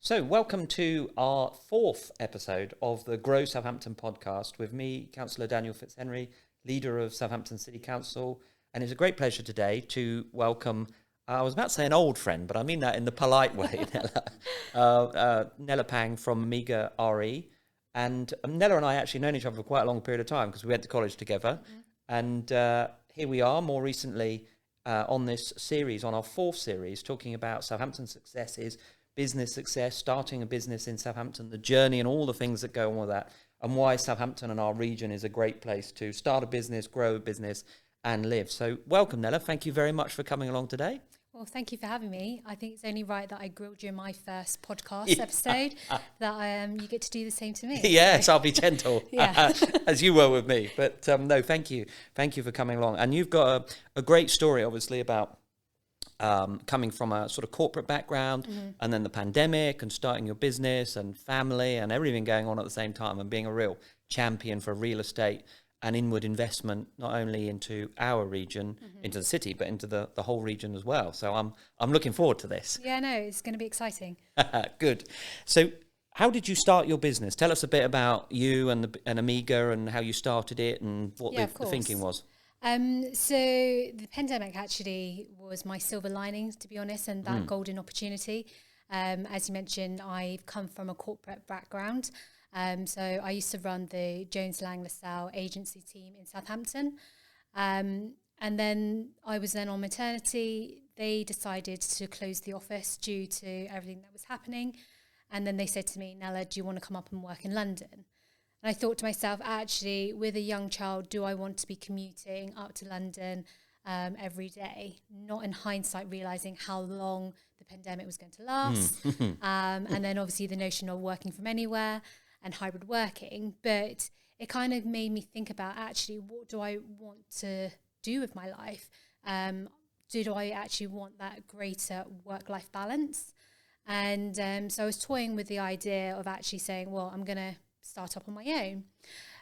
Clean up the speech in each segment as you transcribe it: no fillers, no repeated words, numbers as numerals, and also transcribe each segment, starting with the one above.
So, welcome to our fourth episode of the Grow Southampton podcast with me, Councillor Daniel Fitzhenry, leader of Southampton City Council. And it's a great pleasure today to welcome, I was about to say an old friend, but I mean that in the polite way, Nella Pang from Amiga RE. And Nella and I actually known each other for quite a long period of time because we went to college together. Mm-hmm. And here we are more recently on this series, on our fourth series, talking about Southampton successes, business success, starting a business in Southampton, the journey and all the things that go on with that, and why Southampton and our region is a great place to start a business, grow a business, and live. So welcome, Nella. Thank you very much for coming along today. Well, thank you for having me. I think it's only right that I grilled you in my first podcast episode, that you get to do the same to me. Yes, so. I'll be gentle, as you were with me. But no, thank you. Thank you for coming along. And you've got a great story, obviously, about coming from a sort of corporate background, mm-hmm. and then the pandemic and starting your business and family and everything going on at the same time, and being a real champion for real estate and inward investment, not only into our region, mm-hmm. into the city, but into the whole region as well. So I'm looking forward to this. Yeah, no, it's going to be exciting. Good. So how did you start your business? Tell us a bit about you and Amiga and how you started it and what the thinking was. So the pandemic actually was my silver lining, to be honest, and that golden opportunity. As you mentioned, I've come from a corporate background. So I used to run the Jones Lang LaSalle agency team in Southampton. And then I was then on maternity. They decided to close the office due to everything that was happening. And then they said to me, Nella, do you want to come up and work in London? And I thought to myself, actually, with a young child, do I want to be commuting up to London every day? Not in hindsight realising how long the pandemic was going to last. And then obviously the notion of working from anywhere and hybrid working. But it kind of made me think about, actually, what do I want to do with my life? Do I actually want that greater work-life balance? And so I was toying with the idea of actually saying, well, I'm going to start up on my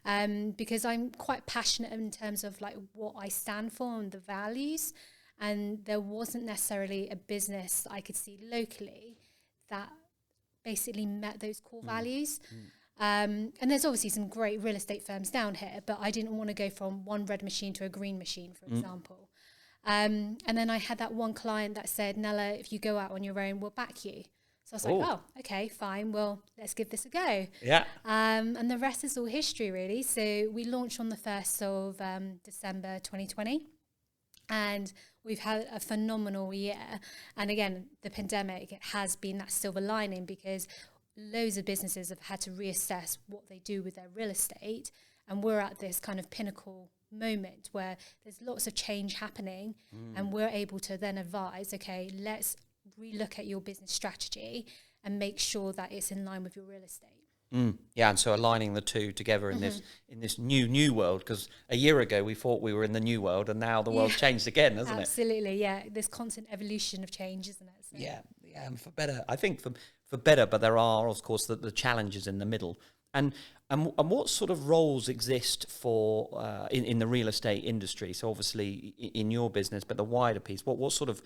own, because I'm quite passionate in terms of like what I stand for and the values, and there wasn't necessarily a business I could see locally that basically met those core values. And there's obviously some great real estate firms down here, but I didn't want to go from one red machine to a green machine, for example. And then I had that one client that said, Nella, if you go out on your own, we'll back you. So I was like, oh, okay, fine. Well, let's give this a go. Yeah. And the rest is all history, really. So we launched on the 1st of December 2020. And we've had a phenomenal year. And again, the pandemic has been that silver lining, because loads of businesses have had to reassess what they do with their real estate. And we're at this kind of pinnacle moment where there's lots of change happening. And we're able to then advise, okay, let's relook at your business strategy and make sure that it's in line with your real estate. Yeah, and so aligning the two together in this new world, because a year ago we thought we were in the new world, and now the world's changed again, hasn't Absolutely, yeah. There's constant evolution of change, isn't it? So. Yeah, and for better. I think for better, but there are, of course, the challenges in the middle. And what sort of roles exist for in the real estate industry? So obviously in your business, but the wider piece, what sort of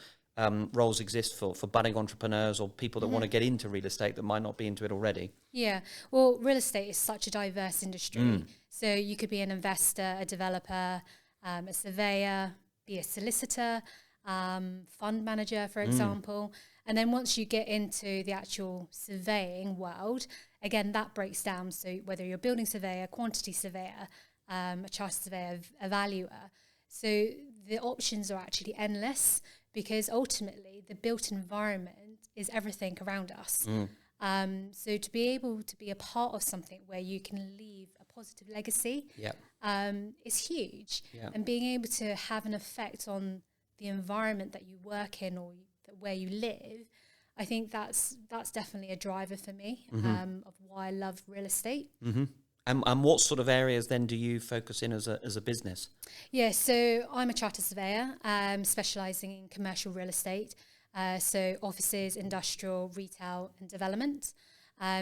roles exist for budding entrepreneurs or people that want to get into real estate that might not be into it already? Yeah, well, real estate is such a diverse industry. So you could be an investor, a developer, a surveyor, be a solicitor, fund manager, for example. And then once you get into the actual surveying world, again, that breaks down. So whether you're a building surveyor, quantity surveyor, a chartered surveyor, a valuer. So the options are actually endless, because ultimately the built environment is everything around us. So to be able to be a part of something where you can leave a positive legacy is huge. And being able to have an effect on the environment that you work in or where you live, I think that's definitely a driver for me of why I love real estate. And what sort of areas then do you focus in as a business? Yeah, so I'm a chartered surveyor, specialising in commercial real estate, so offices, industrial, retail and development.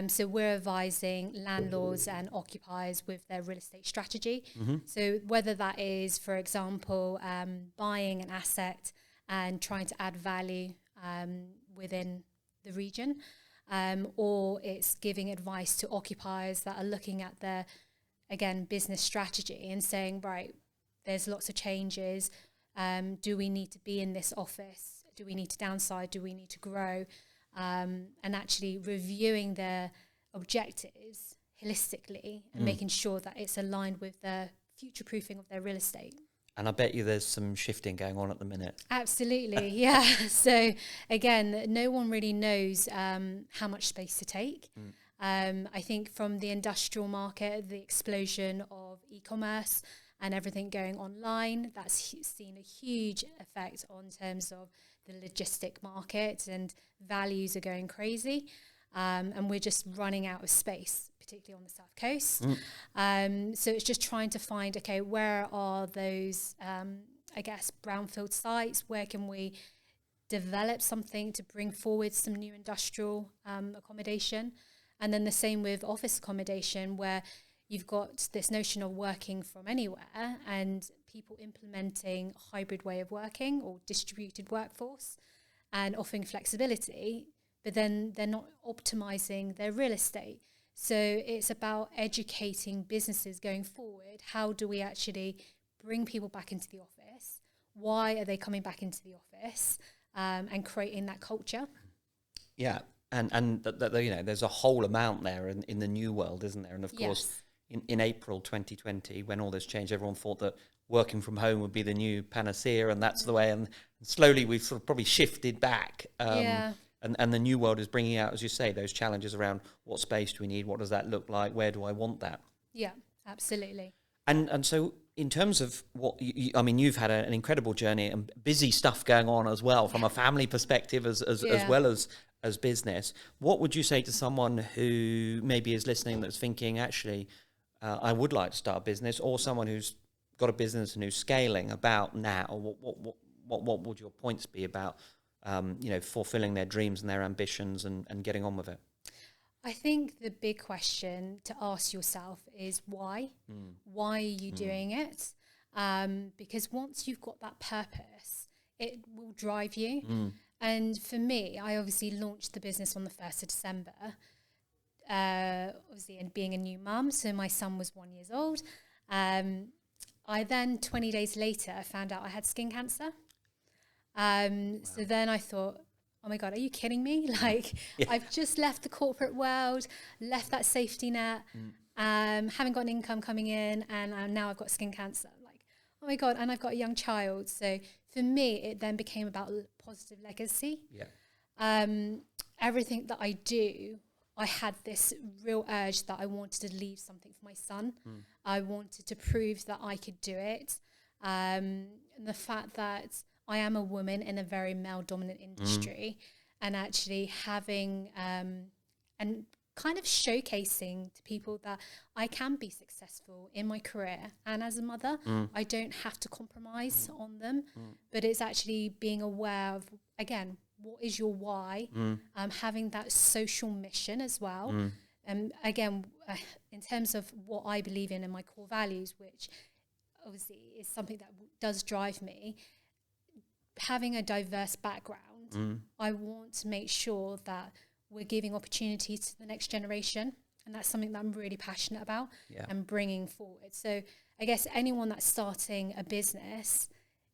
So we're advising landlords and occupiers with their real estate strategy. So whether that is, for example, buying an asset and trying to add value within the region, or it's giving advice to occupiers that are looking at their, again, business strategy and saying, right, there's lots of changes. Do we need to be in this office? Do we need to downsize? Do we need to grow? And actually reviewing their objectives holistically and making sure that it's aligned with the future-proofing of their real estate. And I bet you there's some shifting going on at the minute. Absolutely, yeah. So again, no one really knows how much space to take. I think from the industrial market, the explosion of e-commerce and everything going online, that's seen a huge effect on terms of the logistic market, and values are going crazy. And we're just running out of space, particularly on the South Coast. So it's just trying to find, okay, where are those, I guess, brownfield sites? Where can we develop something to bring forward some new industrial accommodation? And then the same with office accommodation, where you've got this notion of working from anywhere and people implementing a hybrid way of working or distributed workforce and offering flexibility, but then they're not optimizing their real estate. So it's about educating businesses going forward. How do we actually bring people back into the office? Why are they coming back into the office? And creating that culture. Yeah, and you know, there's a whole amount there in the new world, isn't there? And of course, in April 2020, when all this changed, everyone thought that working from home would be the new panacea, and that's the way. And slowly we've sort of probably shifted back. And the new world is bringing out, as you say, those challenges around what space do we need, what does that look like, where do I want that? Yeah, absolutely. And so in terms of what, I mean, you've had an incredible journey and busy stuff going on as well, from a family perspective as well as business. What would you say to someone who maybe is listening that's thinking, actually, I would like to start a business, or someone who's got a business and who's scaling about now? What would your points be about fulfilling their dreams and their ambitions and getting on with it? I think the big question to ask yourself is why? Why are you doing it? Because once you've got that purpose, it will drive you. And for me, I obviously launched the business on the 1st of December, obviously, and being a new mum, so my son was 1 year old. I then, 20 days later, found out I had skin cancer. So then I thought, oh my God, are you kidding me? Like, I've just left the corporate world, left that safety net, haven't got an income coming in, and now I've got skin cancer. Like, oh my God, and I've got a young child. So for me, it then became about positive legacy. Everything that I do, I had this real urge that I wanted to leave something for my son. I wanted to prove that I could do it. And the fact that I am a woman in a very male-dominant industry, and actually having and kind of showcasing to people that I can be successful in my career and as a mother. I don't have to compromise on them, but it's actually being aware of, again, what is your why, having that social mission as well. And again, in terms of what I believe in and my core values, which obviously is something that does drive me, having a diverse background, I want to make sure that we're giving opportunities to the next generation. And that's something that I'm really passionate about and bringing forward. So I guess anyone that's starting a business,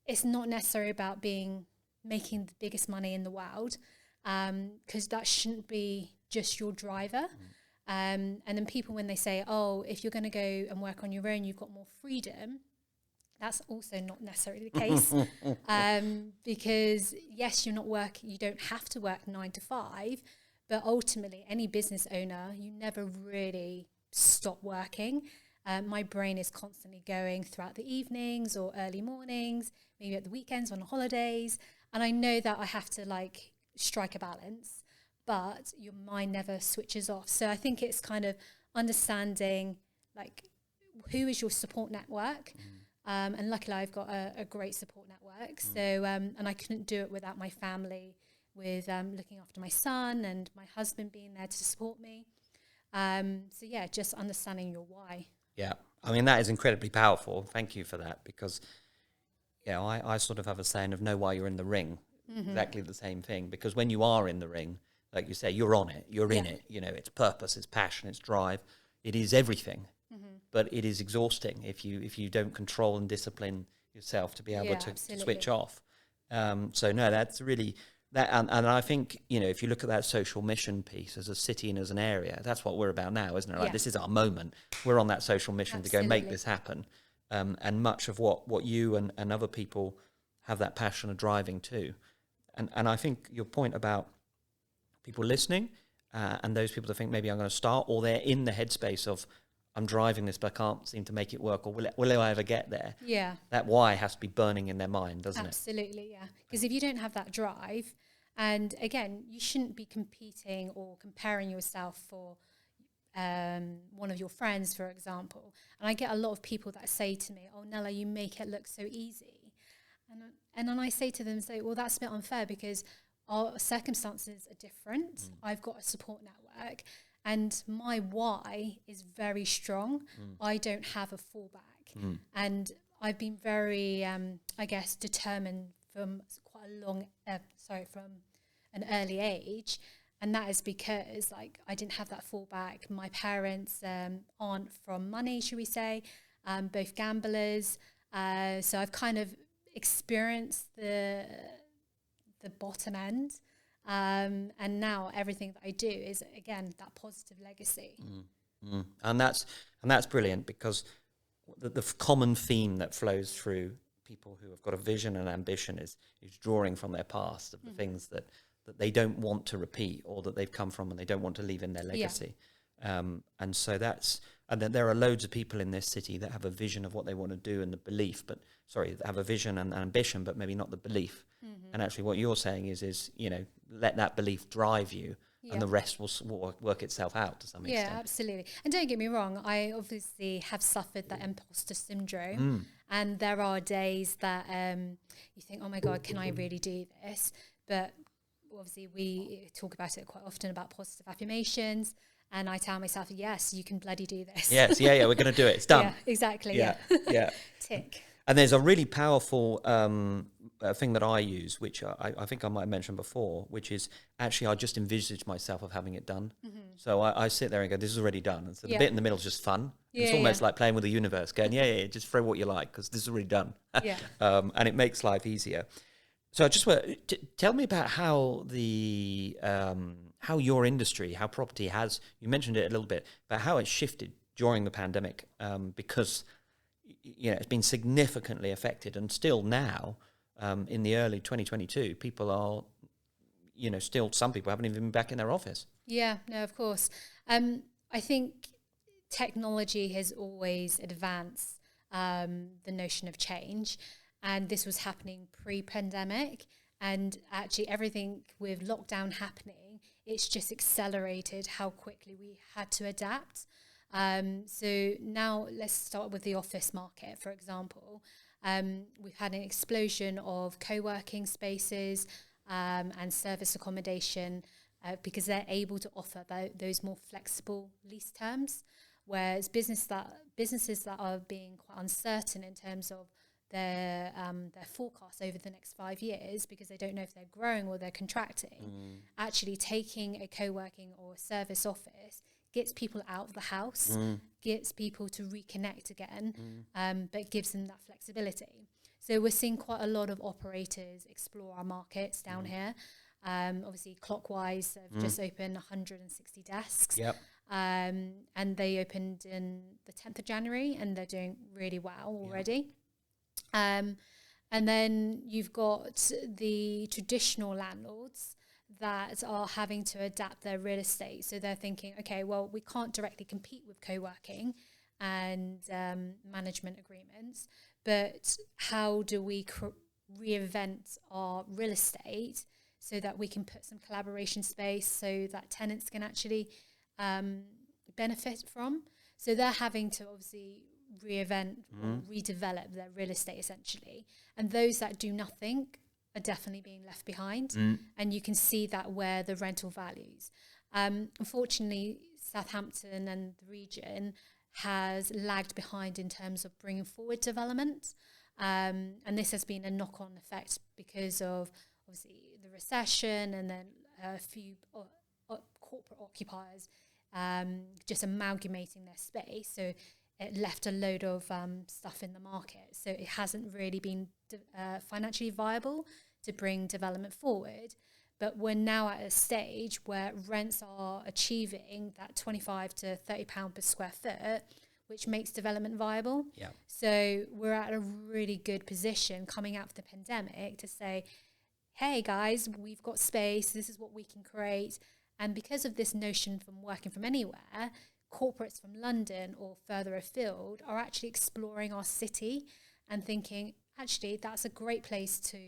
it's not necessarily about making the biggest money in the world, because that shouldn't be just your driver. And then people, when they say, oh, if you're going to go and work on your own, you've got more freedom. That's also not necessarily the case, because yes, you don't have to work 9 to 5, but ultimately any business owner, you never really stop working. My brain is constantly going throughout the evenings or early mornings, maybe at the weekends on holidays. And I know that I have to strike a balance, but your mind never switches off. So I think it's kind of understanding who is your support network. And luckily I've got a great support network. So, and I couldn't do it without my family, with looking after my son and my husband being there to support me. So yeah, just understanding your why. Yeah, I mean, that is incredibly powerful. Thank you for that, because I sort of have a saying of know why you're in the ring. Exactly the same thing, because when you are in the ring, like you say, you're on it, you're in it. You know, it's purpose, it's passion, it's drive. It is everything, but it is exhausting if you don't control and discipline yourself to be able to switch off. So no, that's really that, and I think, you know, if you look at that social mission piece as a city and as an area, that's what we're about now, isn't it? Like this is our moment. We're on that social mission to go make this happen, and much of what you and other people have that passion of driving too, and I think your point about people listening, and those people that think maybe I'm going to start, or they're in the headspace of I'm driving this but I can't seem to make it work, or will I ever get there? Yeah. That why has to be burning in their mind, doesn't it? Absolutely, yeah. Because if you don't have that drive, and again, you shouldn't be competing or comparing yourself for one of your friends, for example. And I get a lot of people that say to me, oh, Nella, you make it look so easy. And then I say to them, well, that's a bit unfair because our circumstances are different. I've got a support network and my why is very strong. I don't have a fallback. And I've been very, I guess, determined from quite a long, from an early age. And that is because, like, I didn't have that fallback. My parents aren't from money, should we say, both gamblers. So I've kind of experienced the bottom end. And now everything that I do is, again, that positive legacy. And that's brilliant, because the common theme that flows through people who have got a vision and ambition is drawing from their past, of the things that they don't want to repeat, or that they've come from and they don't want to leave in their legacy. And so and then there are loads of people in this city that have a vision of what they want to do and the belief, have a vision and ambition, but maybe not the belief. And actually what you're saying is, you know, let that belief drive you, and the rest will work itself out to some extent. Yeah, absolutely. And don't get me wrong, I obviously have suffered that imposter syndrome. And there are days that you think, oh my God, can I really do this? But obviously we talk about it quite often, about positive affirmations. And I tell myself, yes, you can bloody do this. Yes, we're going to do it. It's done. Yeah, exactly. Yeah. Tick. And there's a really powerful thing that I use, which I think I might have mentioned before, which is actually I just envisage myself of having it done. So I sit there and go, this is already done. And so the bit in the middle is just fun. It's almost like playing with the universe, going, just throw what you like, because this is already done. And it makes life easier. So I just want to tell me about how how your industry, how property has, you mentioned it a little bit, but how it shifted during the pandemic, because you know it's been significantly affected, and still now in the early 2022, people are, you know, still some people haven't even been back in their office. Yeah, no, of course. I think technology has always advanced the notion of change. And this was happening pre-pandemic, and actually everything with lockdown happening, it's just accelerated how quickly we had to adapt. So now let's start with the office market, for example. We've had an explosion of co-working spaces and service accommodation because they're able to offer those more flexible lease terms, whereas businesses that are being quite uncertain in terms of their forecast over the next 5 years, because they don't know if they're growing or they're contracting. Actually taking a co-working or a service office gets people out of the house, gets people to reconnect again, but gives them that flexibility. So we're seeing quite a lot of operators explore our markets down here. Obviously Clockwise have just opened 160 desks. And they opened in the 10th of January, and they're doing really well already. And then you've got the traditional landlords that are having to adapt their real estate. So they're thinking, okay, well, we can't directly compete with co-working and management agreements, but how do we reinvent our real estate so that we can put some collaboration space so that tenants can actually benefit from? So they're having to obviously reinvent or redevelop their real estate essentially, and those that do nothing are definitely being left behind. And you can see that where the rental values, unfortunately Southampton and the region has lagged behind in terms of bringing forward development, and this has been a knock-on effect because of obviously the recession, and then a few corporate occupiers just amalgamating their space. So it left a load of stuff in the market. So it hasn't really been financially viable to bring development forward. But we're now at a stage where rents are achieving that 25 to £30 per square foot, which makes development viable. Yeah. So we're at a really good position coming out of the pandemic to say, hey guys, we've got space, this is what we can create. And because of this notion from working from anywhere, corporates from London or further afield are actually exploring our city and thinking, actually, that's a great place to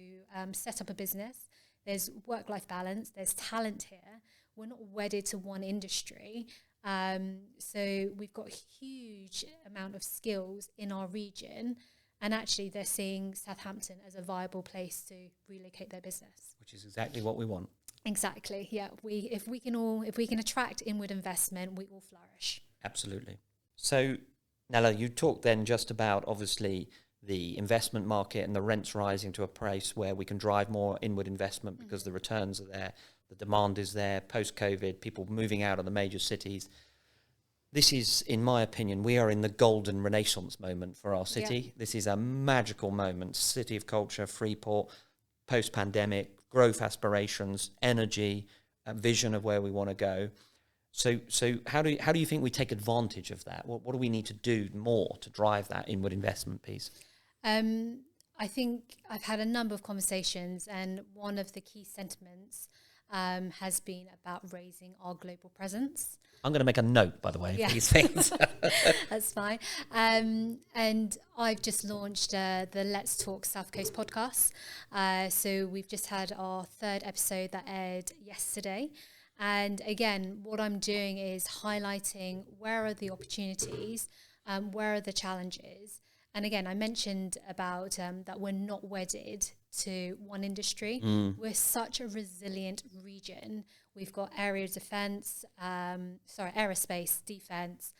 set up a business. There's work-life balance, there's talent here. We're not wedded to one industry. So we've got a huge amount of skills in our region. And actually, they're seeing Southampton as a viable place to relocate their business. Which is exactly what we want. Exactly, yeah. If we can attract inward investment, we will flourish. Absolutely. So, Nella, you talked then just about, obviously, the investment market and the rents rising to a place where we can drive more inward investment because the returns are there, the demand is there, post-COVID, people moving out of the major cities. This is, in my opinion, we are in the golden renaissance moment for our city. Yeah. This is a magical moment. City of culture, Freeport, post-pandemic, growth aspirations, energy, a vision of where we want to go. So how do you think we take advantage of that? What do we need to do more to drive that inward investment piece? I think I've had a number of conversations, and one of the key sentiments has been about raising our global presence. I'm going to make a note, by the way, of these things. That's fine. And I've just launched the Let's Talk South Coast podcast. So we've just had our 3rd episode that aired yesterday. And again, what I'm doing is highlighting where are the opportunities, where are the challenges. And again, I mentioned about that we're not wedded to one industry. We're such a resilient region. We've got aerospace, defence,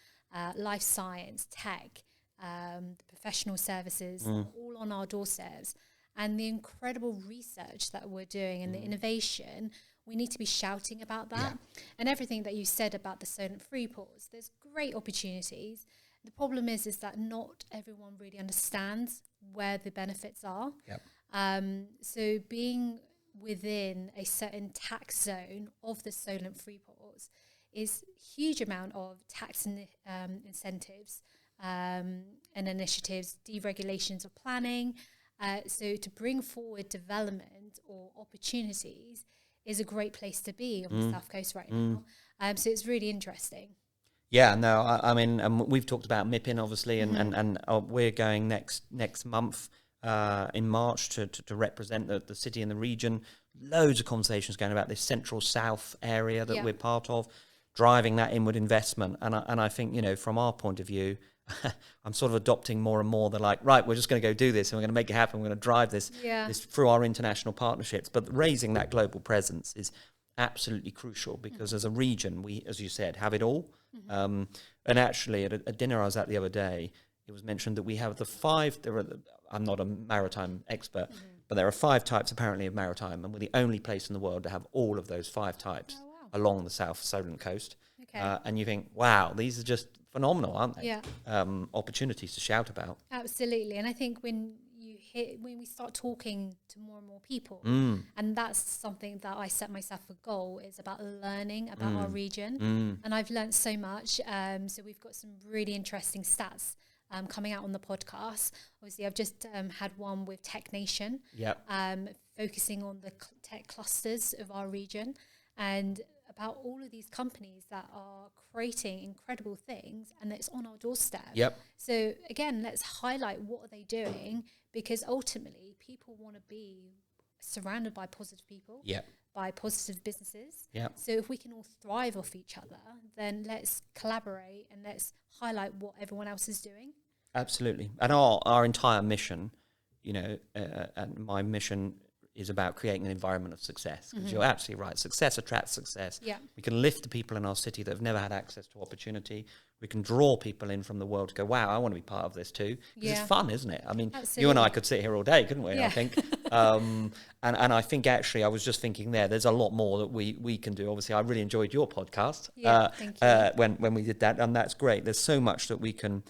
life science, tech, the professional services, all on our doorsteps. And the incredible research that we're doing and the innovation, we need to be shouting about that. Yeah. And everything that you said about the Solent Freeports, there's great opportunities. The problem is that not everyone really understands where the benefits are. Yep. So being within a certain tax zone of the Solent Freeports is a huge amount of tax incentives and initiatives, deregulations of planning. So to bring forward development or opportunities is a great place to be on the South Coast right now. So it's really interesting. Yeah, no, I mean, we've talked about MIPIN, obviously, and we're going next month in March to represent the city and the region. Loads of conversations going about this central south area that we're part of, driving that inward investment. And I think, from our point of view, I'm sort of adopting more and more. They're like, right, we're just going to go do this and we're going to make it happen. We're going to drive this through our international partnerships. But raising that global presence is absolutely crucial because as a region, we, as you said, have it all. And actually, at a dinner I was at the other day, it was mentioned that we have I'm not a maritime expert, but there are 5 types apparently of maritime, and we're the only place in the world to have all of those 5 types along the South Solent coast. Okay. And you think, wow, these are just phenomenal, aren't they? Yeah. Opportunities to shout about. Absolutely. And I think when we start talking to more and more people, and that's something that I set myself a goal, is about learning about our region. And I've learned so much. So we've got some really interesting stats coming out on the podcast. Obviously, I've just had one with Tech Nation, focusing on the tech clusters of our region and about all of these companies that are creating incredible things, and it's on our doorstep. Yep. So again, let's highlight what are they doing, because ultimately people want to be surrounded by positive people, by positive businesses. Yep. So if we can all thrive off each other, then let's collaborate and let's highlight what everyone else is doing. Absolutely. And our entire mission, and my mission is about creating an environment of success. Because you're absolutely right. Success attracts success. Yeah. We can lift the people in our city that have never had access to opportunity. We can draw people in from the world to go, wow, I want to be part of this too. Because it's fun, isn't it? I mean, absolutely. You and I could sit here all day, couldn't we? I think. And I think actually I was just thinking there's a lot more that we can do. Obviously, I really enjoyed your podcast Thank you. when we did that, and that's great. There's so much that we can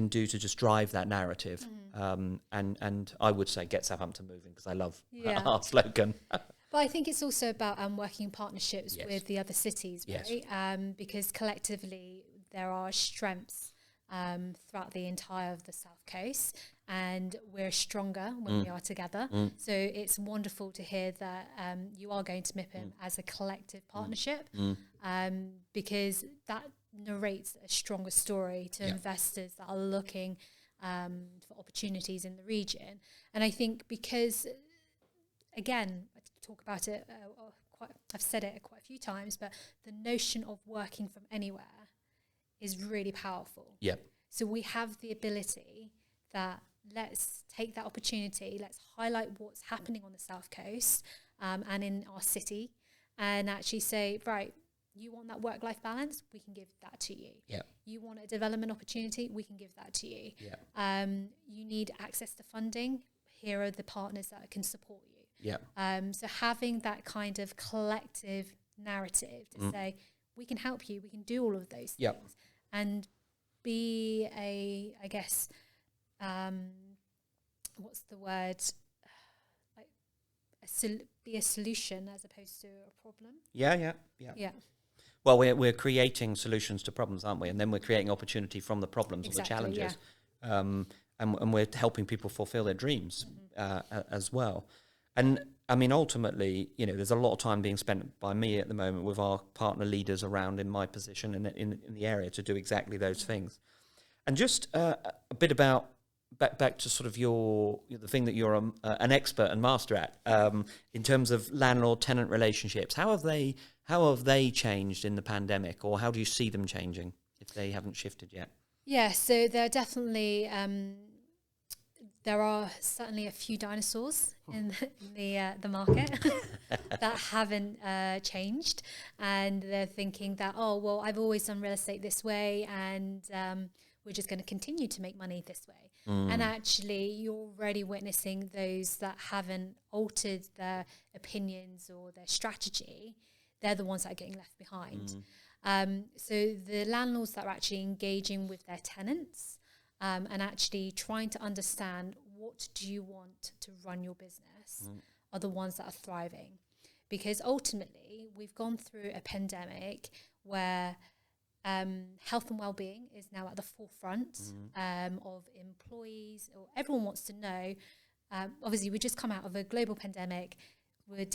do to just drive that narrative. And I would say get Southampton moving, because I love our slogan. But I think it's also about working in partnerships Yes. with the other cities, right? Because collectively there are strengths throughout the entire of the South Coast, and we're stronger when we are together. So it's wonderful to hear that you are going to MIPIM as a collective partnership, because that narrates a stronger story to investors that are looking for opportunities in the region. And I think because, again, I talk about it, I've said it quite a few times, but the notion of working from anywhere is really powerful. Yep. So we have the ability that let's take that opportunity, let's highlight what's happening on the South Coast and in our city, and actually say, right, you want that work-life balance? We can give that to you. Yeah. You want a development opportunity? We can give that to you. Yeah. You need access to funding? Here are the partners that can support you. Yeah. So having that kind of collective narrative to say, we can help you, we can do all of those things, and be I guess, what's the word? Be a solution as opposed to a problem. Yeah. Well, we're creating solutions to problems, aren't we? And then we're creating opportunity from the problems or the challenges. And we're helping people fulfill their dreams as well. And I mean, ultimately, there's a lot of time being spent by me at the moment with our partner leaders around in my position and in the area to do exactly those things. And just a bit about back to sort of the thing that you're an expert and master at in terms of landlord-tenant relationships. How have they changed in the pandemic, or how do you see them changing if they haven't shifted yet? Yeah, so there are definitely there are certainly a few dinosaurs in the market that haven't changed, and they're thinking that, oh well, I've always done real estate this way, and we're just going to continue to make money this way. And actually, you're already witnessing those that haven't altered their opinions or their strategy. They're the ones that are getting left behind. So the landlords that are actually engaging with their tenants and actually trying to understand what do you want to run your business are the ones that are thriving. Because ultimately, we've gone through a pandemic where health and well-being is now at the forefront of employees, or everyone wants to know. Obviously, we just come out of a global pandemic. We're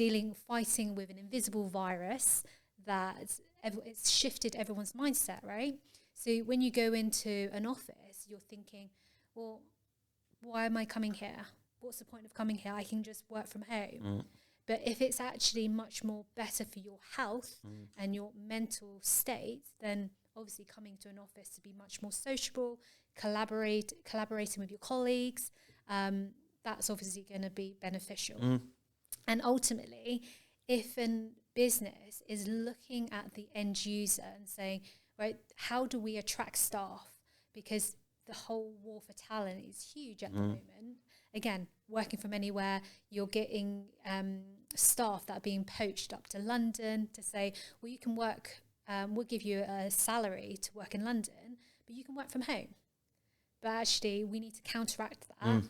fighting with an invisible virus that it's shifted everyone's mindset, right? So when you go into an office, you're thinking, well, why am I coming here? What's the point of coming here? I can just work from home. But if it's actually much more better for your health and your mental state, then obviously coming to an office to be much more sociable, collaborating with your colleagues, that's obviously going to be beneficial. And ultimately, if a business is looking at the end user and saying, right, how do we attract staff? Because the whole war for talent is huge at the moment. Again, working from anywhere, you're getting staff that are being poached up to London to say, well, you can work, we'll give you a salary to work in London, but you can work from home. But actually, we need to counteract that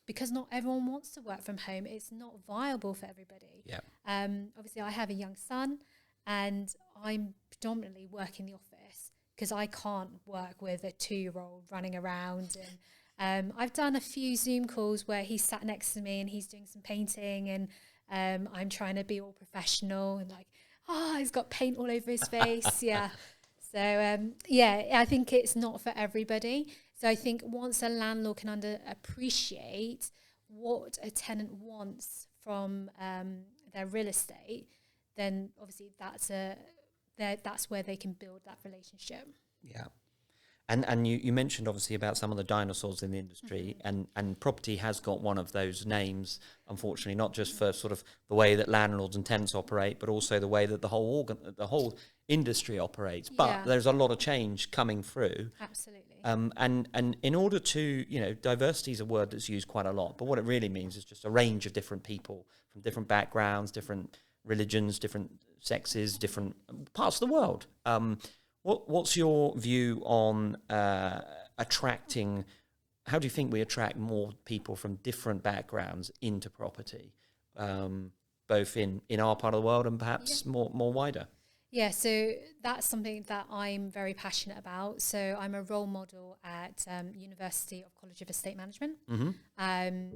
because not everyone wants to work from home. It's not viable for everybody. Obviously, I have a young son, and I'm predominantly working the office because I can't work with a 2-year-old running around. And I've done a few Zoom calls where he's sat next to me and he's doing some painting, and I'm trying to be all professional and like, he's got paint all over his face. So, I think it's not for everybody. So I think once a landlord can appreciate what a tenant wants from their real estate, then obviously that's where they can build that relationship. Yeah. And you mentioned obviously about some of the dinosaurs in the industry, and property has got one of those names, unfortunately, not just for sort of the way that landlords and tenants operate, but also the way that the whole industry operates, but there's a lot of change coming through. Absolutely. And in order to, diversity is a word that's used quite a lot, but what it really means is just a range of different people from different backgrounds, different religions, different sexes, different parts of the world. What's your view on attracting? How do you think we attract more people from different backgrounds into property, both in our part of the world and perhaps more wider? Yeah, so that's something that I'm very passionate about. So I'm a role model at University of College of Estate Management.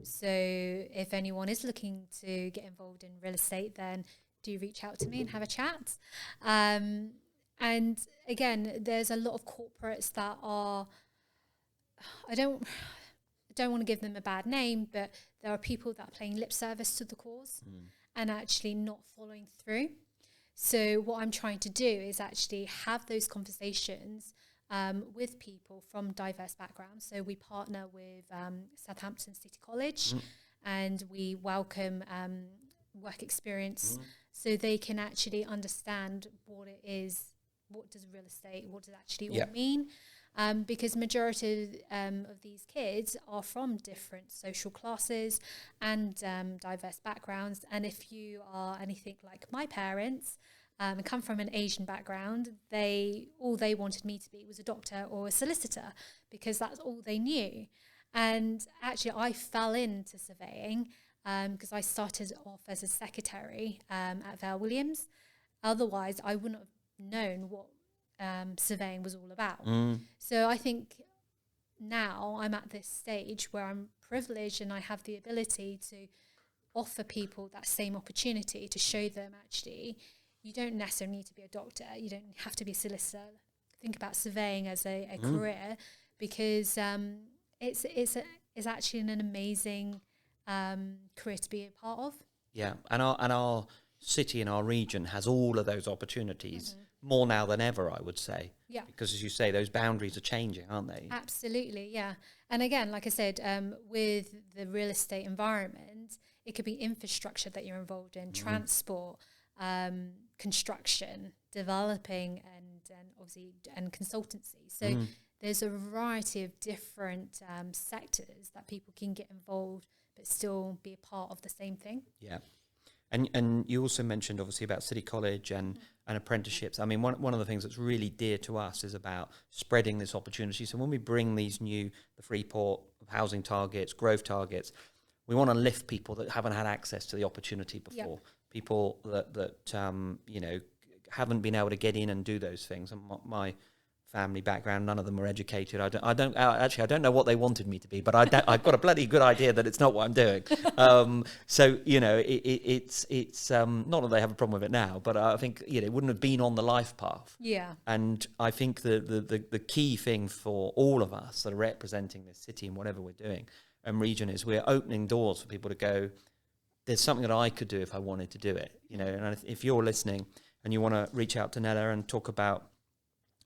So if anyone is looking to get involved in real estate, then do reach out to me and have a chat. And again, there's a lot of corporates that are, I don't want to give them a bad name, but there are people that are playing lip service to the cause and actually not following through. So what I'm trying to do is actually have those conversations with people from diverse backgrounds. So we partner with Southampton City College and we welcome work experience so they can actually understand what it is, what does real estate, what does it actually all mean. Because majority of these kids are from different social classes and diverse backgrounds. And if you are anything like my parents and come from an Asian background, all they wanted me to be was a doctor or a solicitor because that's all they knew. And actually, I fell into surveying because I started off as a secretary at Val Williams. Otherwise, I wouldn't have known what surveying was all about. So I think now I'm at this stage where I'm privileged and I have the ability to offer people that same opportunity to show them actually you don't necessarily need to be a doctor, you don't have to be a solicitor. Think about surveying as a career because it's actually an amazing career to be a part of. Yeah, and our city and our region has all of those opportunities more now than ever, I would say. Yeah. Because as you say, those boundaries are changing, aren't they? Absolutely, yeah. And again, like I said, with the real estate environment, it could be infrastructure that you're involved in, transport, construction, developing, and obviously and consultancy. So there's a variety of different sectors that people can get involved, but still be a part of the same thing. Yeah. And you also mentioned obviously about City College and apprenticeships. I mean, one of the things that's really dear to us is about spreading this opportunity. So when we bring these the Freeport housing targets, growth targets, we want to lift people that haven't had access to the opportunity before. People that haven't been able to get in and do those things. And my family background, none of them were educated. I don't know what they wanted me to be, but I've got a bloody good idea that it's not what I'm doing. So it's not that they have a problem with it now, but I think it wouldn't have been on the life path. Yeah. And I think the key thing for all of us that are representing this city and whatever we're doing and region is we're opening doors for people to go, there's something that I could do if I wanted to do it. And if you're listening and you want to reach out to Nella and talk about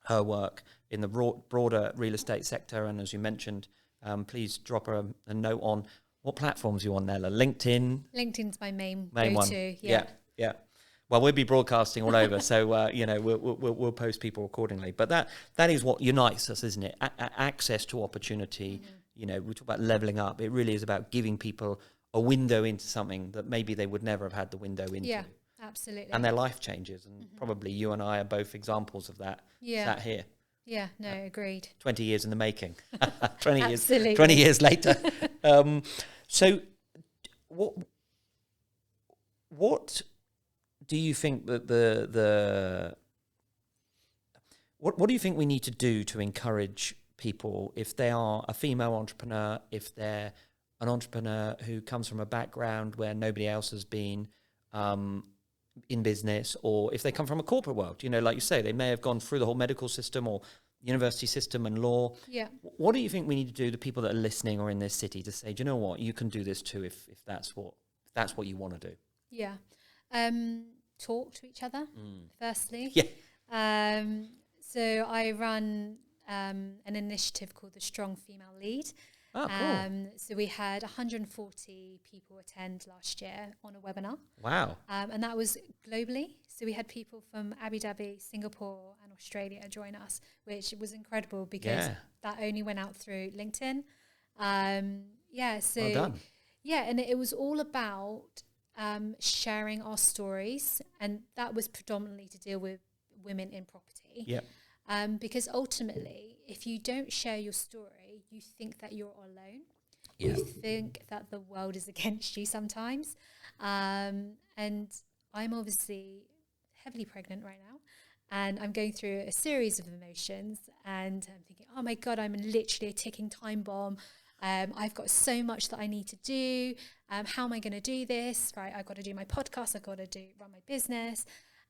her work in the broader real estate sector, and as you mentioned, please drop her a note on what platforms you're on, Nella. LinkedIn's my main go-to. One. Yeah. Well, we'll be broadcasting all over, so we'll post people accordingly. But that is what unites us, isn't it? Access to opportunity. We talk about leveling up. It really is about giving people a window into something that maybe they would never have had the window into. Yeah. Absolutely. And their life changes. And probably you and I are both examples of that sat here. Yeah, no, agreed. 20 years in the making. 20 Absolutely. years later. So what do you think that what do you think we need to do to encourage people if they are a female entrepreneur, if they're an entrepreneur who comes from a background where nobody else has been, in business, or if they come from a corporate world, like you say, they may have gone through the whole medical system or university system and law. Yeah. What do you think we need to do, the people that are listening or in this city, to say, do you know what, you can do this too if that's what you want to do? Yeah. Talk to each other, firstly. Yeah. So I run an initiative called the Strong Female Lead. Oh, cool. So we had 140 people attend last year on a webinar. Wow. And that was globally. So we had people from Abu Dhabi, Singapore and Australia join us, which was incredible because that only went out through LinkedIn. So well done. Yeah, and it was all about sharing our stories, and that was predominantly to deal with women in property. Yep. Because ultimately, if you don't share your story, you think that you're alone. Yeah. You think that the world is against you sometimes. And I'm obviously heavily pregnant right now, and I'm going through a series of emotions, and I'm thinking, oh my God, I'm literally a ticking time bomb. I've got so much that I need to do. How am I going to do this? Right, I've got to do my podcast. I've got to run my business.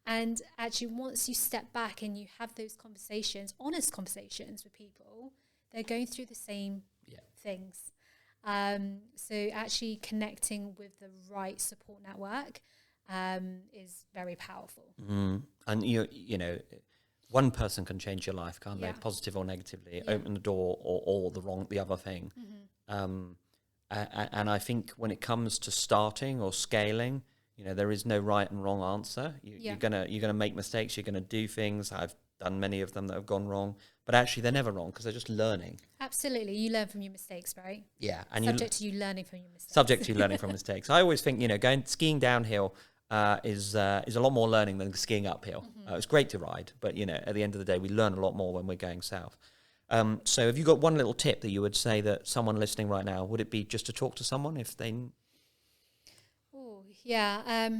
And actually, once you step back and you have those conversations, honest conversations with people, they're going through the same things. So actually connecting with the right support network is very powerful. And you know, one person can change your life, can't they? Positive or negatively, open the door or the other thing. And I think when it comes to starting or scaling, you know, there is no right and wrong answer. You're gonna make mistakes. You're gonna do things. I've done many of them that have gone wrong, but actually they're never wrong because they're just learning. Absolutely, you learn from your mistakes, right? Yeah, and subject to you learning from your mistakes. Subject to you learning from mistakes. I always think, you know, going skiing downhill is a lot more learning than skiing uphill. It's great to ride, but you know, at the end of the day, we learn a lot more when we're going south. So, have you got one little tip that you would say that someone listening right now, would it be just to talk to someone if they? Oh yeah.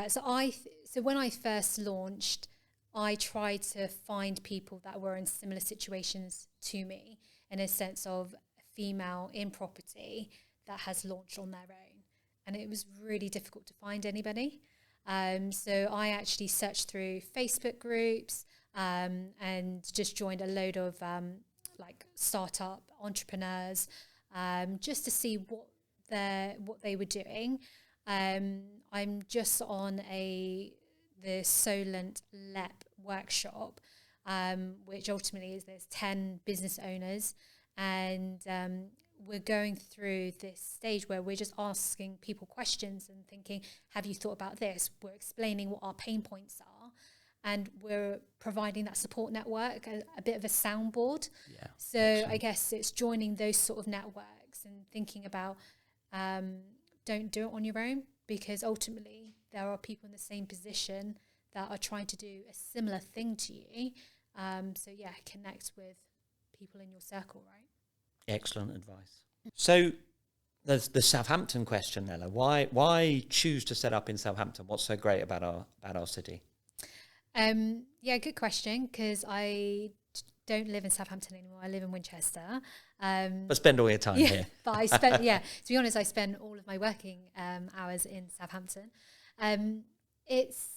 So when I first launched, I tried to find people that were in similar situations to me, in a sense of a female in property that has launched on their own. And it was really difficult to find anybody. So I actually searched through Facebook groups and just joined a load of like startup entrepreneurs just to see what they were doing. I'm just on the Solent workshop, which ultimately is there's 10 business owners, and we're going through this stage where we're just asking people questions and thinking, have you thought about this? We're explaining what our pain points are, and we're providing that support network, a bit of a soundboard. Yeah, so excellent. I guess it's joining those sort of networks and thinking about don't do it on your own, because ultimately there are people in the same position that are trying to do a similar thing to you. So yeah, connect with people in your circle, right? Excellent advice. So there's the Southampton question, Nella. Why choose to set up in Southampton? What's so great about our city? Yeah, good question, because I don't live in Southampton anymore. I live in Winchester. But spend all your time here. But I spent, to be honest, I spend all of my working hours in Southampton. It's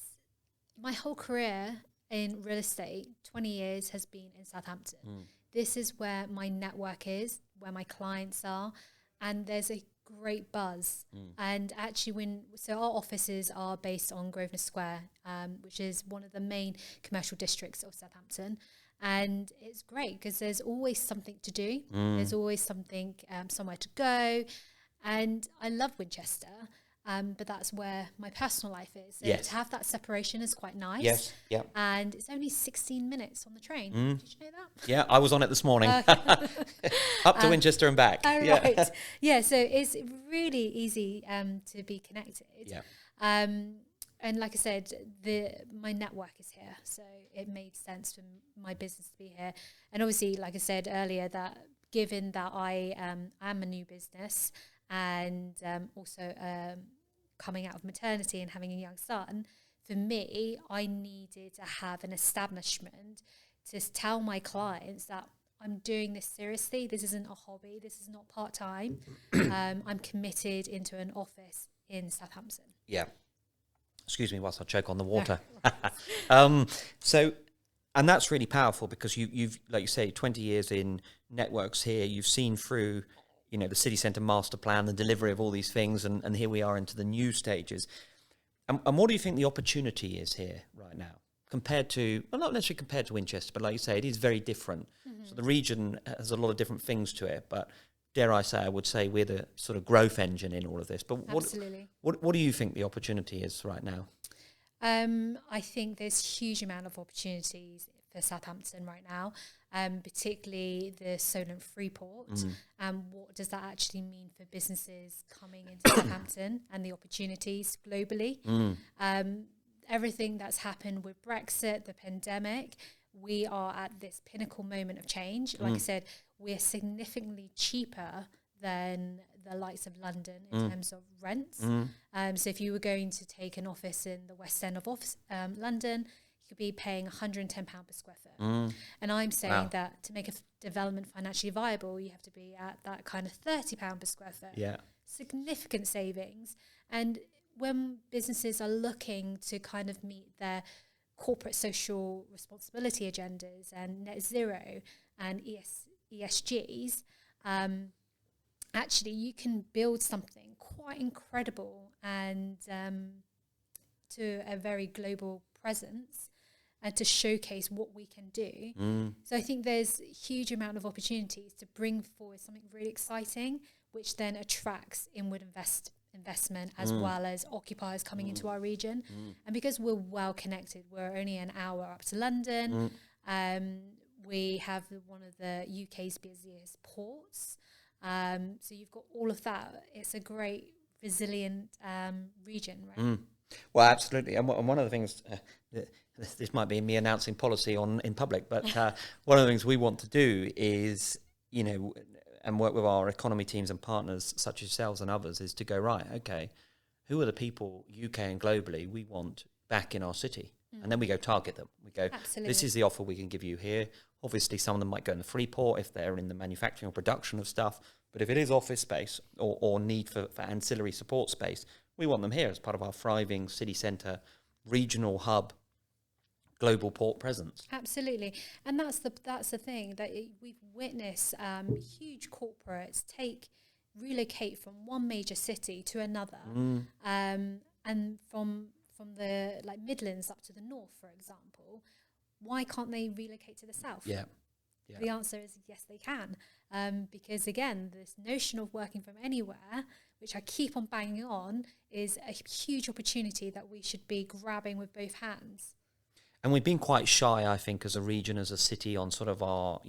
my whole career in real estate, 20 years has been in Southampton. This is where my network is, where my clients are, and there's a great buzz. And actually our offices are based on Grosvenor Square, which is one of the main commercial districts of Southampton. And it's great because there's always something to do. There's always something, somewhere to go. And I love Winchester, but that's where my personal life is. So to have that separation is quite nice. Yes, yeah. And it's only 16 minutes on the train. Did you know that? Yeah, I was on it this morning. Up to Winchester and back. Oh, yeah. Right. Yeah, so it's really easy to be connected. Yeah. And like I said, my network is here, so it made sense for my business to be here. And obviously, like I said earlier, that given that I am a new business and also coming out of maternity and having a young son, for me, I needed to have an establishment to tell my clients that I'm doing this seriously. This isn't a hobby. This is not part-time. I'm committed into an office in Southampton. Yeah. Excuse me whilst I choke on the water. So, and that's really powerful because you've, like you say, 20 years in networks here. You've seen through, you know, the city centre master plan, the delivery of all these things, and here we are into the new stages. And what do you think the opportunity is here right now? compared to, well, not necessarily compared to Winchester, but like you say, it is very different. So the region has a lot of different things to it, but dare I say, I would say we're the sort of growth engine in all of this. But Absolutely. what do you think the opportunity is right now? I think there's huge amount of opportunities for Southampton right now, particularly the Solent Freeport. What does that actually mean for businesses coming into Southampton and the opportunities globally? Everything that's happened with Brexit, the pandemic, we are at this pinnacle moment of change. Like I said, we're significantly cheaper than the likes of London in terms of rents. So if you were going to take an office in the West End of London, you could be paying £110 per square foot. And I'm saying that to make a development financially viable, you have to be at that kind of £30 per square foot. Yeah. Significant savings. And when businesses are looking to kind of meet their corporate social responsibility agendas and net zero and ESGs, actually you can build something quite incredible and to a very global presence and to showcase what we can do. So I think there's a huge amount of opportunities to bring forward something really exciting, which then attracts inward investment as well as occupiers coming into our region. And because we're well connected, we're only an hour up to London. We have one of the UK's busiest ports. So you've got all of that. It's a great, resilient region, right? Well, absolutely. And one of the things, this might be me announcing policy in public, but one of the things we want to do is, and work with our economy teams and partners such as yourselves and others, is to go, right, okay, who are the people, UK and globally, we want back in our city? And then we go target them. We go, Absolutely. This is the offer we can give you here. Obviously, some of them might go in the Freeport if they're in the manufacturing or production of stuff. But if it is office space or need for ancillary support space, we want them here as part of our thriving city centre, regional hub, global port presence. Absolutely. And that's the thing that we've witnessed huge corporates relocate from one major city to another. And from the Midlands up to the north, for example, why can't they relocate to the south? Yeah. The answer is yes, they can. Because again, this notion of working from anywhere, which I keep on banging on, is a huge opportunity that we should be grabbing with both hands. And we've been quite shy, I think, as a region, as a city, on sort of our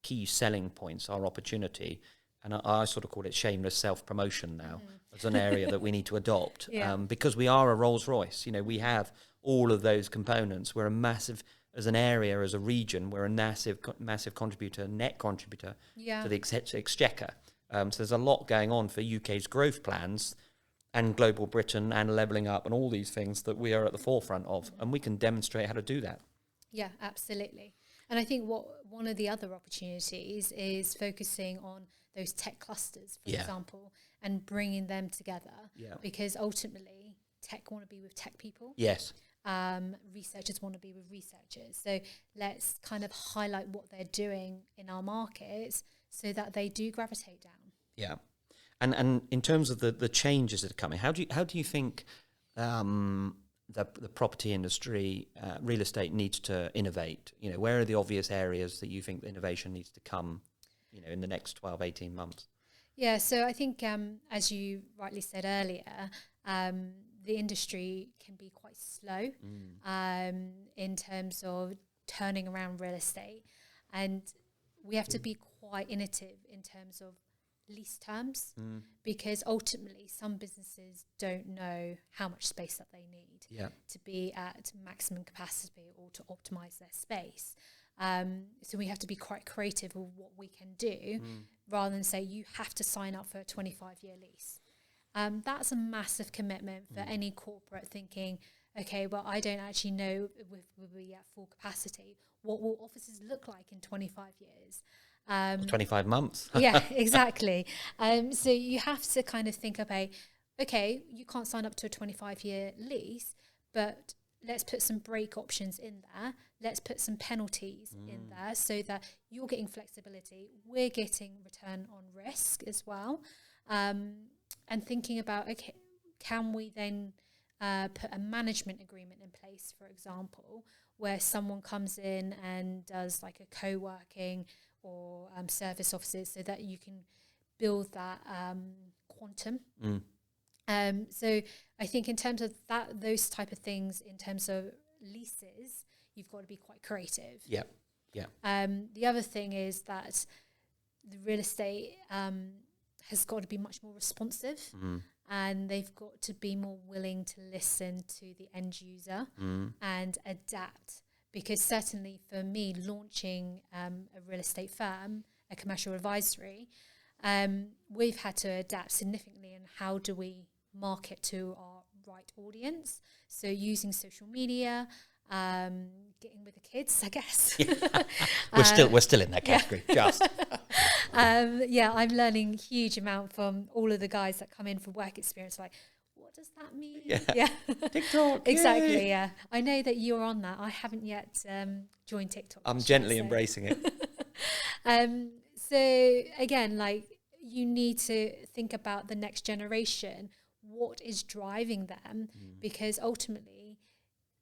key selling points, our opportunity. And I sort of call it shameless self-promotion now as an area that we need to adopt. Because we are a Rolls-Royce. We have all of those components. We're a massive, as an area, as a region, we're a massive contributor, net contributor to the exchequer. So there's a lot going on for UK's growth plans and global Britain and levelling up and all these things that we are at the forefront of. And we can demonstrate how to do that. Yeah, absolutely. And I think one of the other opportunities is focusing on those tech clusters, for example, and bringing them together. Because ultimately, tech want to be with tech people. Yes. Researchers want to be with researchers. So let's kind of highlight what they're doing in our markets so that they do gravitate down. Yeah. And in terms of the changes that are coming, how do you think the property industry, real estate needs to innovate? Where are the obvious areas that you think the innovation needs to come, in the next 12, 18 months? Yeah, so I think, as you rightly said earlier, the industry can be quite slow in terms of turning around real estate. And we have to be quite innovative in terms of lease terms, because ultimately some businesses don't know how much space that they need to be at maximum capacity or to optimize their space. So we have to be quite creative with what we can do rather than say you have to sign up for a 25-year lease. That's a massive commitment for any corporate thinking, okay, well, I don't actually know if we'll be at full capacity. What will offices look like in 25 years? 25 months. Yeah, exactly. So you have to kind of think of okay, you can't sign up to a 25-year lease, but let's put some break options in there. Let's put some penalties in there so that you're getting flexibility. We're getting return on risk as well. And thinking about, okay, can we then put a management agreement in place, for example, where someone comes in and does like a co-working or service offices, so that you can build that quantum. So I think in terms of those type of things, in terms of leases, you've got to be quite creative. Yeah. The other thing is that the real estate has got to be much more responsive, and they've got to be more willing to listen to the end user and adapt. Because certainly for me, launching a real estate firm, a commercial advisory, we've had to adapt significantly in how do we market to our right audience. So using social media, getting with the kids, I guess. We're still in that category. Just I'm learning huge amount from all of the guys that come in for work experience. Like, what does that mean? Yeah. TikTok. Exactly. Yay. Yeah. I know that you're on that. I haven't yet joined TikTok. I'm gently embracing it. So again, like, you need to think about the next generation. What is driving them? Because ultimately,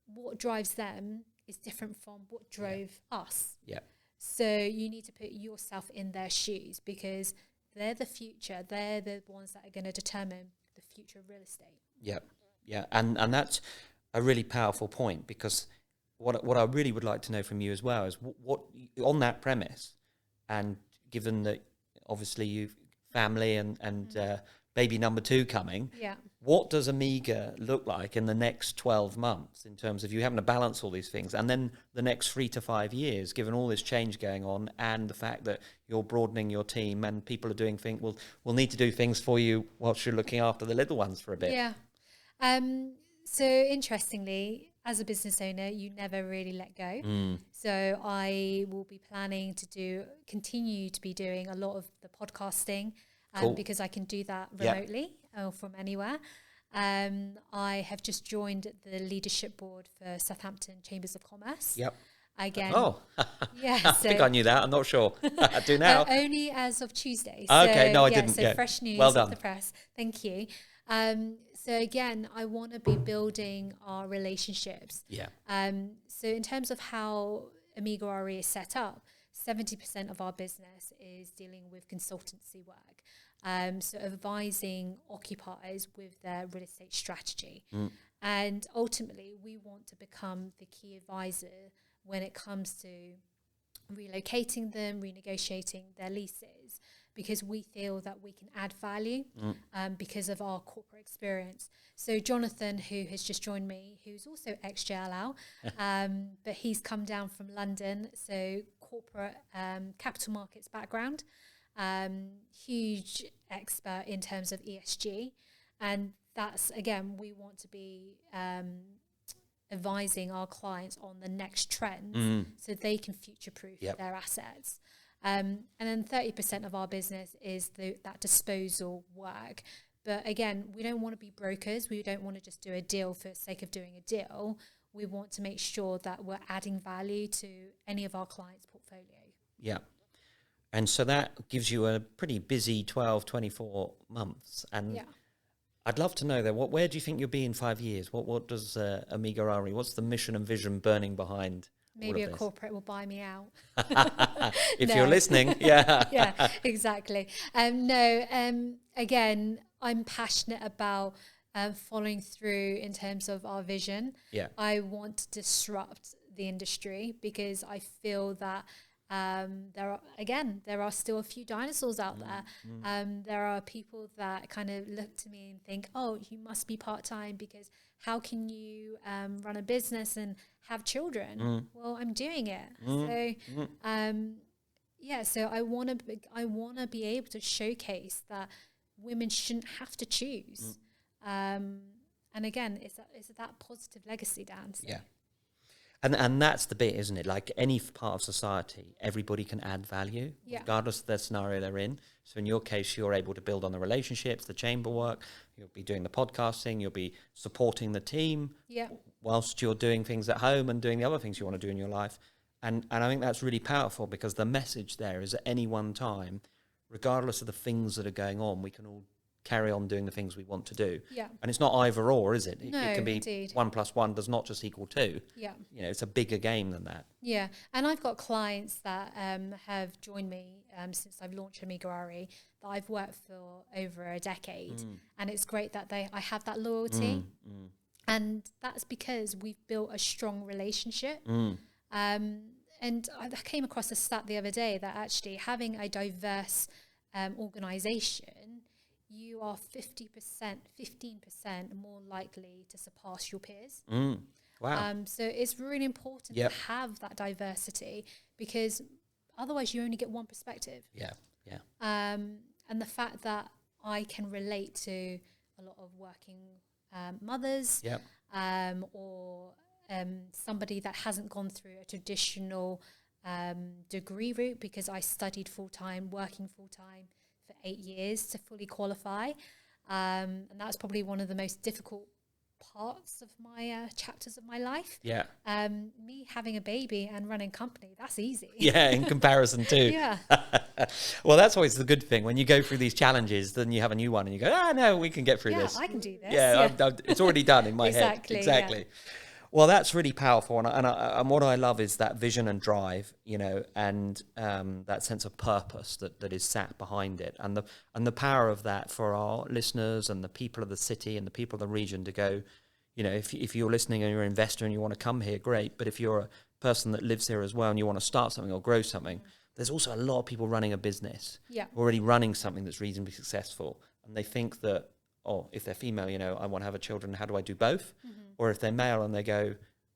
what drives them is different from what drove us. Yeah. So you need to put yourself in their shoes, because they're the future. They're the ones that are going to determine the future of real estate. Yeah. And that's a really powerful point, because what I really would like to know from you as well is what on that premise, and given that obviously you've family and baby number 2 coming, what does Amiga look like in the next 12 months in terms of you having to balance all these things, and then the next 3 to 5 years, given all this change going on and the fact that you're broadening your team and people are doing things, will need to do things for you whilst you're looking after the little ones for a bit. Yeah. So interestingly, as a business owner, you never really let go. So I will be planning to continue to be doing a lot of the podcasting, because I can do that remotely or from anywhere. I have just joined the leadership board for Southampton Chambers of Commerce. Again. Oh, yeah. I think I knew that. I'm not sure. I do now. Only as of Tuesday. Okay, no, I didn't. So fresh news off the press. Thank you. So again, I want to be building our relationships. So in terms of how Amiga RE is set up, 70% of our business is dealing with consultancy work. So advising occupiers with their real estate strategy. And ultimately, we want to become the key advisor when it comes to relocating them, renegotiating their leases, because we feel that we can add value because of our corporate experience. So Jonathan, who has just joined me, who's also ex-JLL, but he's come down from London, so corporate capital markets background, huge expert in terms of ESG. And that's, again, we want to be advising our clients on the next trends so they can future-proof their assets. And then 30% of our business is that disposal work. But again, we don't want to be brokers. We don't want to just do a deal for the sake of doing a deal. We want to make sure that we're adding value to any of our clients' portfolio. Yeah. And so that gives you a pretty busy 12, 24 months. And I'd love to know that, where do you think you'll be in 5 years? What does Amiga RE, what's the mission and vision burning behind? Maybe a corporate will buy me out. If you're listening, yeah, exactly. Again, I'm passionate about following through in terms of our vision. I want to disrupt the industry, because I feel that there are still a few dinosaurs out there. There are people that kind of look to me and think, oh, you must be part-time, because how can you run a business and have children? Well, I'm doing it. So I want to be able to showcase that women shouldn't have to choose. And again, it's that positive legacy, Dan. So. Yeah. And that's the bit, isn't it? Like any part of society, everybody can add value, regardless of the scenario they're in. So in your case, you're able to build on the relationships, the chamber work. You'll be doing the podcasting. You'll be supporting the team whilst you're doing things at home and doing the other things you want to do in your life. And I think that's really powerful, because the message there is at any one time, regardless of the things that are going on, we can all carry on doing the things we want to do. Yeah. And it's not either or, is it? No, it can be indeed. 1 + 1 does not just equal 2. Yeah. You know, it's a bigger game than that. Yeah, and I've got clients that have joined me since I've launched Amigurari that I've worked for over a decade, and it's great that I have that loyalty, and that's because we've built a strong relationship. And I came across a stat the other day that actually having a diverse organisation, you are 15% more likely to surpass your peers. Wow. So it's really important to have that diversity, because otherwise you only get one perspective. Yeah. And the fact that I can relate to a lot of working mothers, or somebody that hasn't gone through a traditional degree route, because I studied full-time, working full-time for 8 years to fully qualify. And that's probably one of the most difficult parts of my chapters of my life. Me having a baby and running company, that's easy. In comparison to well, that's always the good thing when you go through these challenges, then you have a new one and you go, no, we can get through this. I can do this. It's already done in my head. Exactly. Well, that's really powerful, and what I love is that vision and drive, you know, and that sense of purpose that is sat behind it, and the power of that for our listeners and the people of the city and the people of the region to go, you know, if you're listening and you're an investor and you want to come here, great, but if you're a person that lives here as well and you want to start something or grow something, there's also a lot of people running a business, already running something that's reasonably successful, and they think that, oh, if they're female, you know, I want to have a children, how do I do both? Or if they're male and they go,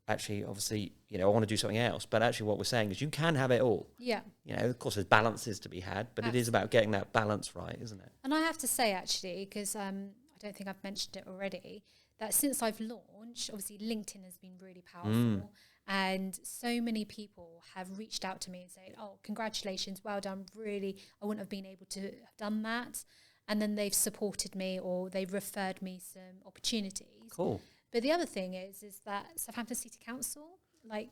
actually, obviously, you know, I want to do something else. But actually what we're saying is you can have it all. Yeah. You know, of course, there's balances to be had, but it is about getting that balance right, isn't it? And I have to say, actually, because I don't think I've mentioned it already, that since I've launched, obviously LinkedIn has been really powerful. And so many people have reached out to me and said, oh, congratulations, well done, really, I wouldn't have been able to have done that. And then they've supported me or they've referred me some opportunities. Cool. But the other thing is that Southampton City Council, like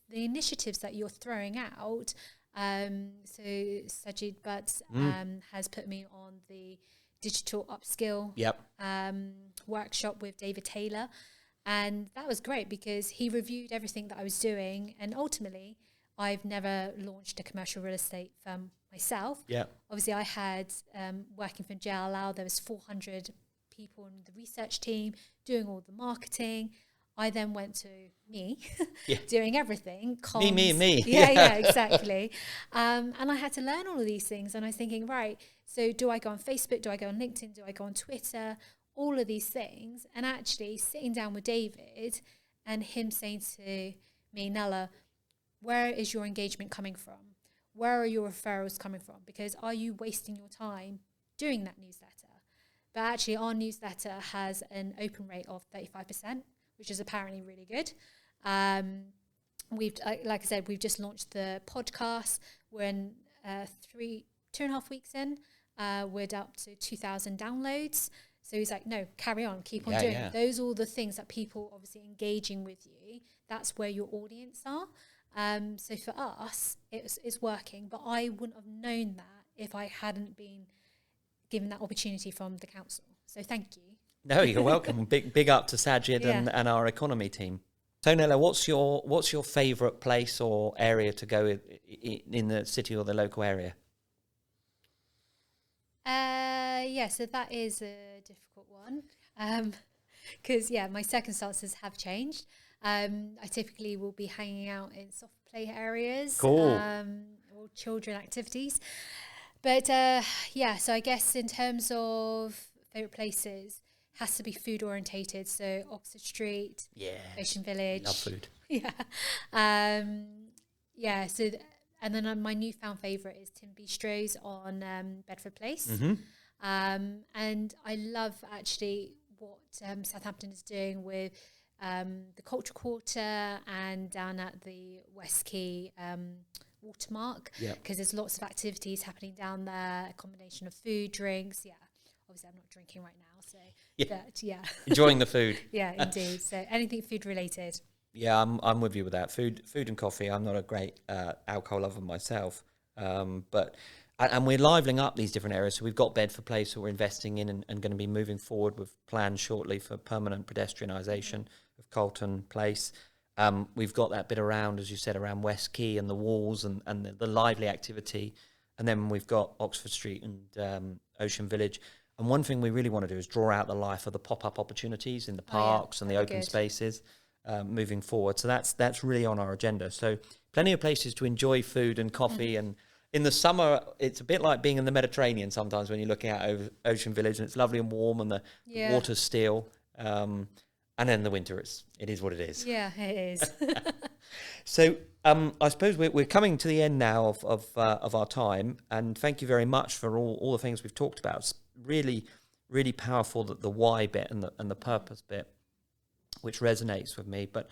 the initiatives that you're throwing out, so Sajid Butt has put me on the digital upskill workshop with David Taylor. And that was great because he reviewed everything that I was doing. And ultimately, I've never launched a commercial real estate firm myself. Obviously, I had, working for JLL, there was 400 people in the research team doing all the marketing. I then went to me doing everything. Comms. Me. Exactly. And I had to learn all of these things. And I was thinking, right, so do I go on Facebook? Do I go on LinkedIn? Do I go on Twitter? All of these things. And actually sitting down with David and him saying to me, Nella, where is your engagement coming from? Where are your referrals coming from? Because are you wasting your time doing that newsletter? But actually our newsletter has an open rate of 35%, which is apparently really good. We've, like I said, we've just launched the podcast. We're in 2.5 weeks in. We're up to 2,000 downloads. So he's like, no, carry on, keep on doing it. Those are all the things that people obviously engaging with you. That's where your audience are. So for us, it's working. But I wouldn't have known that if I hadn't been given that opportunity from the council. So thank you. No, you're welcome. Big up to Sajid and our economy team. So Nella, what's your favourite place or area to go in the city or the local area? So that is a difficult one. Because, my circumstances have changed. I typically will be hanging out in soft play areas. Cool. Or children activities. But, so I guess in terms of favourite places, has to be food orientated. So Oxford Street, Ocean Village. Love food. So and then my newfound favourite is Tim Bistro's on Bedford Place. And I love actually what Southampton is doing with the Culture Quarter and down at the West Quay Watermark, because there's lots of activities happening down there, a combination of food, drinks. Obviously I'm not drinking right now, so enjoying the food. Indeed. So anything food related. I'm with you with that. Food and coffee. I'm not a great alcohol lover myself, but And we're livening up these different areas. So we've got Bedford Place that we're investing in and going to be moving forward with plans shortly for permanent pedestrianisation of Colton Place. We've got that bit around, as you said, around West Quay and the walls and the lively activity. And then we've got Oxford Street and Ocean Village. And one thing we really want to do is draw out the life of the pop-up opportunities in the parks and the open spaces moving forward. So that's really on our agenda. So plenty of places to enjoy food and coffee. And in the summer, it's a bit like being in the Mediterranean sometimes when you're looking out over Ocean Village, and it's lovely and warm and the water's still. And then in the winter, it is what it is. Yeah, it is. So I suppose we're coming to the end now of our time, and thank you very much for all the things we've talked about. It's really, really powerful, that the why bit and the purpose bit, which resonates with me. But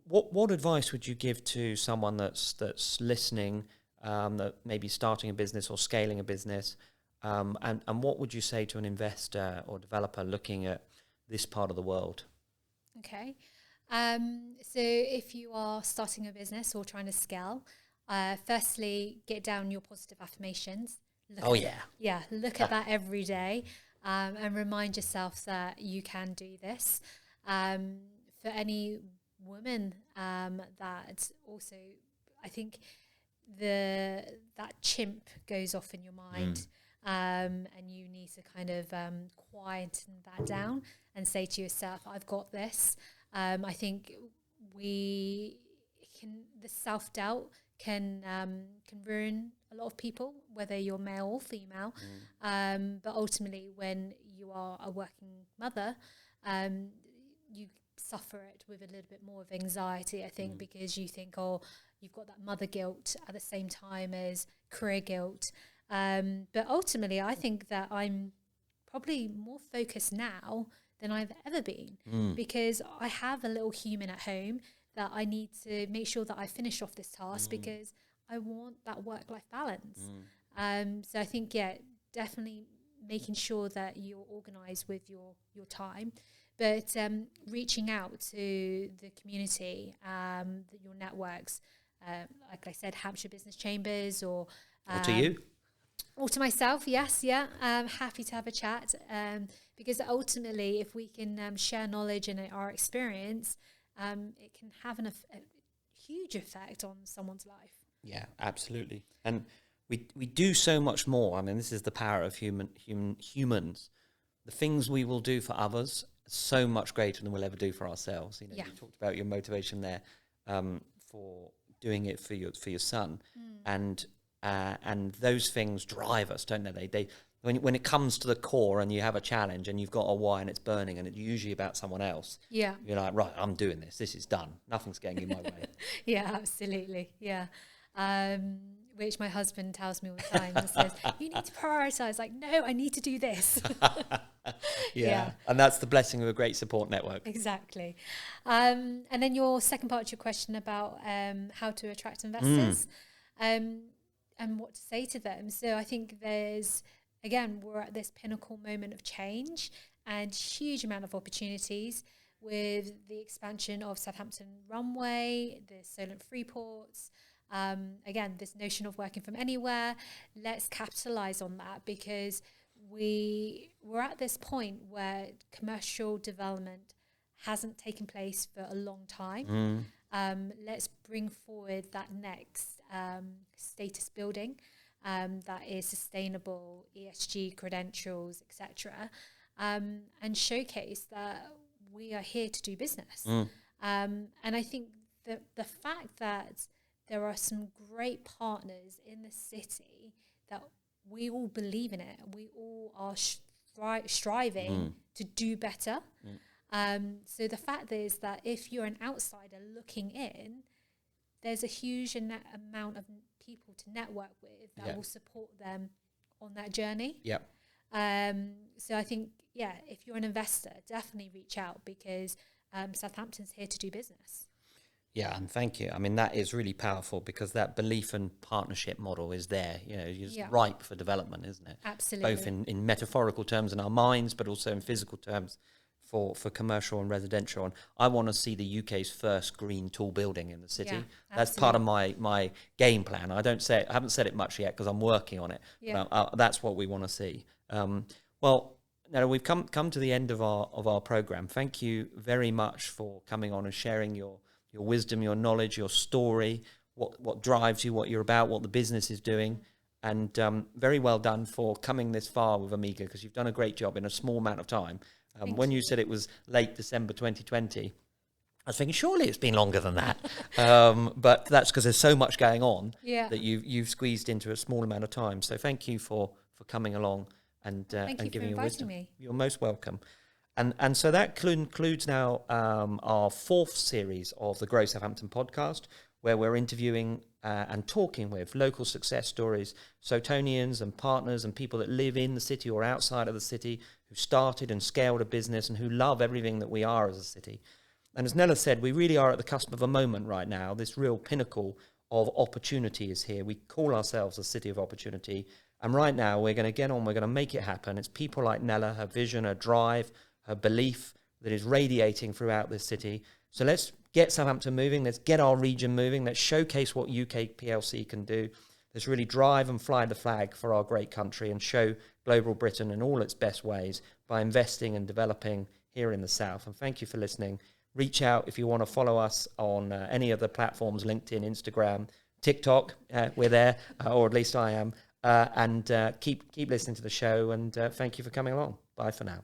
what advice would you give to someone that's listening, that may be starting a business or scaling a business, and what would you say to an investor or developer looking at this part of the world? Okay. So if you are starting a business or trying to scale, firstly, get down your positive affirmations. Look at that every day, and remind yourself that you can do this. For any woman, that also, I think that chimp goes off in your mind, and you need to kind of quieten that down and say to yourself, I've got this. I think the self-doubt can ruin a lot of people, whether you're male or female. But ultimately, when you are a working mother, you suffer it with a little bit more of anxiety, I think, because you think, you've got that mother guilt at the same time as career guilt. But ultimately, I think that I'm probably more focused now than I've ever been, because I have a little human at home that I need to make sure that I finish off this task, because I want that work-life balance. So I think, definitely making sure that you're organised with your time, but reaching out to the community, your networks, like I said, Hampshire Business Chambers, or to you. Or to myself, yes, happy to have a chat, because ultimately, if we can share knowledge and our experience, it can have a huge effect on someone's life. Yeah, absolutely. And we do so much more. I mean, this is the power of humans. The things we will do for others are so much greater than we'll ever do for ourselves. You talked about your motivation there, for doing it for your son, and those things drive us, don't they? They when it comes to the core, and you have a challenge and you've got a why and it's burning, and it's usually about someone else. Yeah, you're like, right, I'm doing this. This is done. Nothing's getting in my way. Yeah, absolutely. Yeah. Which my husband tells me all the time and says, you need to prioritize. Like, no, I need to do this. Yeah. And that's the blessing of a great support network. Exactly. And then your second part of your question about how to attract investors, and what to say to them. So I think we're at this pinnacle moment of change and huge amount of opportunities with the expansion of Southampton Runway, the Solent Freeports. Again, this notion of working from anywhere, let's capitalize on that, because we're at this point where commercial development hasn't taken place for a long time. Let's bring forward that next status building that is sustainable, ESG credentials, etc., and showcase that we are here to do business. And I think that the fact that there are some great partners in the city that we all believe in it, we all are striving to do better. So the fact is that if you're an outsider looking in, there's a huge amount of people to network with that will support them on that journey. So I think, if you're an investor, definitely reach out, because Southampton's here to do business. Yeah, and thank you. I mean, that is really powerful, because that belief and partnership model is there. It's ripe for development, isn't it? Absolutely. Both in metaphorical terms in our minds, but also in physical terms for commercial and residential. And I want to see the UK's first green tall building in the city. Yeah, that's part of my game plan. I haven't said it much yet because I'm working on it. Yeah. But that's what we want to see. Well, now we've come to the end of our program. Thank you very much for coming on and sharing your wisdom, your knowledge, your story, what drives you, what you're about, what the business is doing. And very well done for coming this far with Amiga, because you've done a great job in a small amount of time. When you said it was late December 2020, I was thinking, surely it's been longer than that. But that's because there's so much going on that you've squeezed into a small amount of time. So thank you for coming along and giving your wisdom. Me. You're most welcome. And so that concludes now our fourth series of the Grow Southampton podcast, where we're interviewing and talking with local success stories, Soutonians and partners and people that live in the city or outside of the city, who started and scaled a business and who love everything that we are as a city. And as Nella said, we really are at the cusp of a moment right now. This real pinnacle of opportunity is here. We call ourselves a city of opportunity. And right now we're going to get on, we're going to make it happen. It's people like Nella, her vision, her drive, her belief that is radiating throughout this city. So let's get Southampton moving. Let's get our region moving. Let's showcase what UK PLC can do. Let's really drive and fly the flag for our great country and show global Britain in all its best ways by investing and developing here in the South. And thank you for listening. Reach out if you want to follow us on any of the platforms, LinkedIn, Instagram, TikTok. We're there, or at least I am. And keep listening to the show. And thank you for coming along. Bye for now.